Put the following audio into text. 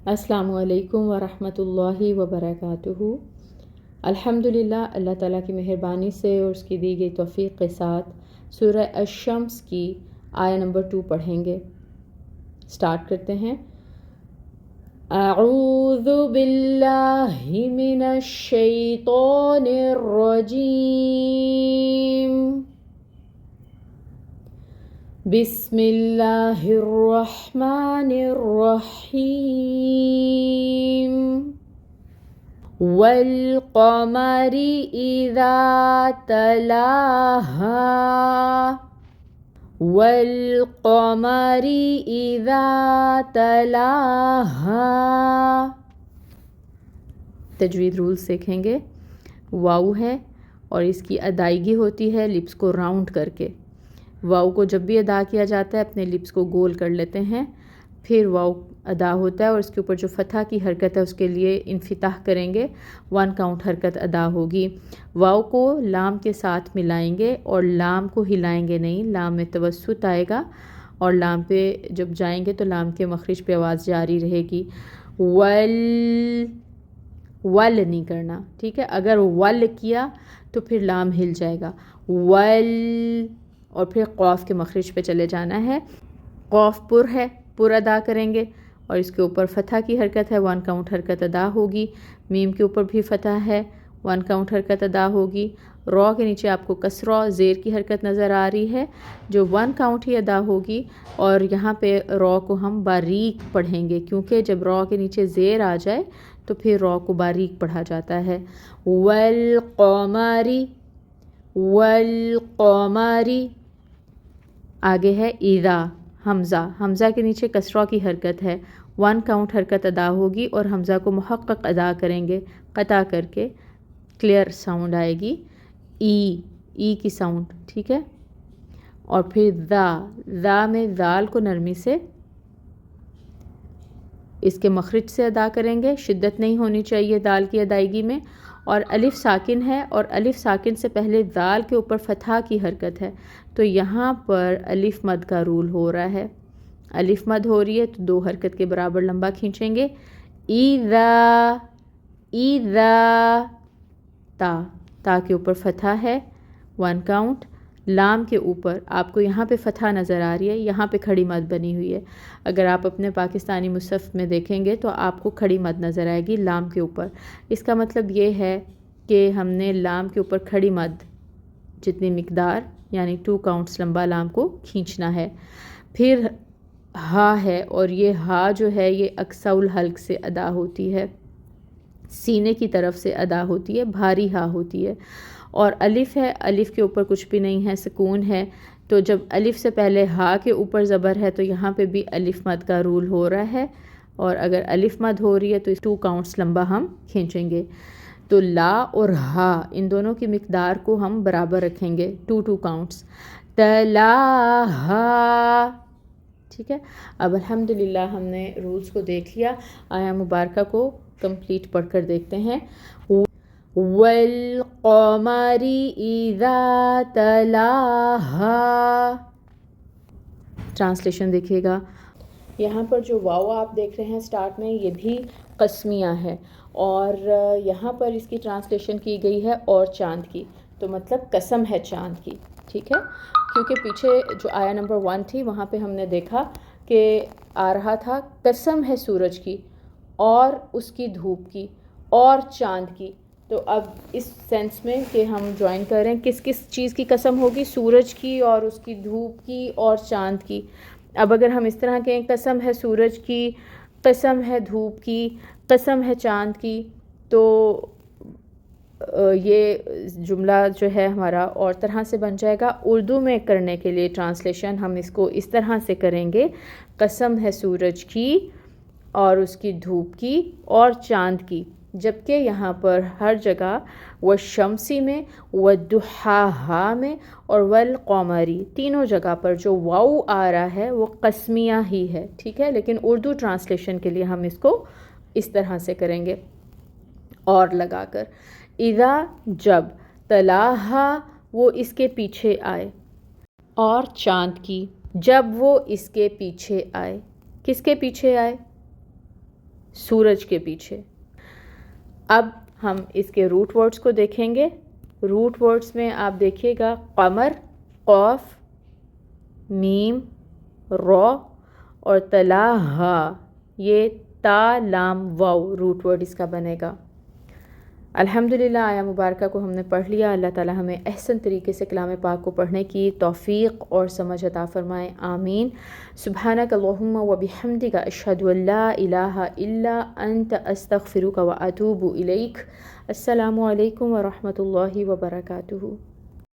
अस्सलामु अलैकुम वरहमतुल्लाहि वबरकातुहू। अल्हम्दुलिल्लाह, अल्लाह ताला की मेहरबानी से और उसकी दी गई तौफ़ीक़ के साथ सूरह अश-शम्स की आया नंबर 2 पढ़ेंगे। स्टार्ट करते हैं। अऊज़ु बिल्लाहि मिनश शैतानिर रजीम। बिस्मिल्लाहिर्रहमानिर्रहीम। वल्क़मरि इज़ा तलाहा। वल्क़मरि इज़ा तलाहा। तजवीद रूल्स सीखेंगे। वाव है और इसकी अदायगी होती है लिप्स को राउंड करके। वाव को जब भी अदा किया जाता है अपने लिप्स को गोल कर लेते हैं, फिर वाव अदा होता है और इसके ऊपर जो फतह की हरकत है उसके लिए इन्फिताह करेंगे, 1 काउंट हरकत अदा होगी। वाव को लाम के साथ मिलाएंगे और लाम को हिलाएंगे नहीं, लाम में तवस्सुत आएगा और लाम पे जब जाएंगे तो लाम के मखरिज पे आवाज़ जारी रहेगी। वल नहीं करना, ठीक है। अगर वल किया तो फिर लाम हिल जाएगा। वल और फिर क़ाफ के मखरिज पे चले जाना है। क़ाफ पुर है, पुर अदा करेंगे और इसके ऊपर फतह की हरकत है, 1 काउंट हरकत अदा होगी। मीम के ऊपर भी फतह है, 1 काउंट हरकत अदा होगी। रॉ के नीचे आपको कसरा ज़ेर की हरकत नज़र आ रही है जो 1 काउंट ही अदा होगी। और यहाँ पे रॉ को हम बारीक पढ़ेंगे क्योंकि जब रॉ के नीचे ज़ेर आ जाए तो फिर रॉ को बारीक पढ़ा जाता है। वल क़मरी, वल क़मरी। आगे है इज़ा, हमज़ा, हमज़ा के नीचे कसरा की हरकत है, 1 काउंट हरकत अदा होगी और हमज़ा को मुहक्कक अदा करेंगे, क़ता करके क्लियर साउंड आएगी। ई की साउंड, ठीक है। और फिर ज़ा में ज़ाल को नरमी से इसके मखरिज से अदा करेंगे, शिद्दत नहीं होनी चाहिए दाल की अदायगी में। और अलिफ साकिन है और अलिफ साकिन से पहले दाल के ऊपर फतह की हरकत है, तो यहाँ पर अलिफ मद का रूल हो रहा है। अलिफ मद हो रही है तो 2 हरकत के बराबर लंबा खींचेंगे। इज़ा, इज़ा। ता के ऊपर फतह है, 1 काउंट। लाम के ऊपर आपको यहाँ पे फतह नज़र आ रही है, यहाँ पे खड़ी मद बनी हुई है। अगर आप अपने पाकिस्तानी मुसहफ़ में देखेंगे तो आपको खड़ी मद नज़र आएगी लाम के ऊपर। इसका मतलब ये है कि हमने लाम के ऊपर खड़ी मद जितनी मिकदार यानी 2 काउंट्स लंबा लाम को खींचना है। फिर हा है और ये हा जो है ये अक्सउल हल्क से अदा होती है, सीने की तरफ से अदा होती है, भारी हा होती है। और अलिफ है, अलिफ के ऊपर कुछ भी नहीं है, सुकून है। तो जब अलिफ से पहले हा के ऊपर ज़बर है तो यहाँ पे भी अलिफ मद का रूल हो रहा है। और अगर अलिफ मद हो रही है तो 2 काउंट्स लंबा हम खींचेंगे। तो ला और हा इन दोनों की मिकदार को हम बराबर रखेंगे, 2 काउंट्स। तलाहा, ठीक है। अब अल्हम्दुलिल्लाह हमने रूल्स को देख लिया, आया मुबारका को कंप्लीट पढ़कर देखते हैं। वल क़मरि इज़ा तलाहा। ट्रांसलेशन देखिएगा। यहाँ पर जो वाव आप देख रहे हैं स्टार्ट में, ये भी कस्मिया है और यहाँ पर इसकी ट्रांसलेशन की गई है और चांद की, तो मतलब कसम है चांद की, ठीक है। क्योंकि पीछे जो आया नंबर 1 थी वहाँ पे हमने देखा कि आ रहा था कसम है सूरज की और उसकी धूप की और चांद की। तो अब इस सेंस में कि हम ज्वाइन करें किस किस चीज़ की कसम होगी, सूरज की और उसकी धूप की और चांद की। अब अगर हम इस तरह कहें कसम है सूरज की, कसम है धूप की, कसम है चांद की, तो ये जुमला जो है हमारा और तरह से बन जाएगा। उर्दू में करने के लिए ट्रांसलेशन हम इसको इस तरह से करेंगे, कसम है सूरज की और उसकी धूप की और चांद की। जबकि यहाँ पर हर जगह व शम्सी में, व दुहा में और वल क़मरी तीनों जगह पर जो वाव आ रहा है वो कस्मिया ही है, ठीक है। लेकिन उर्दू ट्रांसलेशन के लिए हम इसको इस तरह से करेंगे और लगाकर। इज़ा जब, तलाहा वो इसके पीछे आए, और चांद की जब वो इसके पीछे आए। किसके पीछे आए? سورج کے پیچھے۔ اب ہم اس کے روٹ ورڈز کو دیکھیں گے۔ روٹ ورڈز میں آپ دیکھیے گا قمر، قوف، میم، رو اور تلاہا، یہ تا لام واو روٹ ورڈ اس کا بنے گا۔ الحمدللہ آیا مبارکہ کو ہم نے پڑھ لیا۔ اللہ تعالی ہمیں احسن طریقے سے کلام پاک کو پڑھنے کی توفیق اور سمجھ عطا فرمائے، آمین۔ سبحانک اللہم و بحمدک اشہد ان لا الہ الا انت استغفرک و اتوب الیک۔ السلام علیکم ورحمۃ اللہ وبرکاتہ۔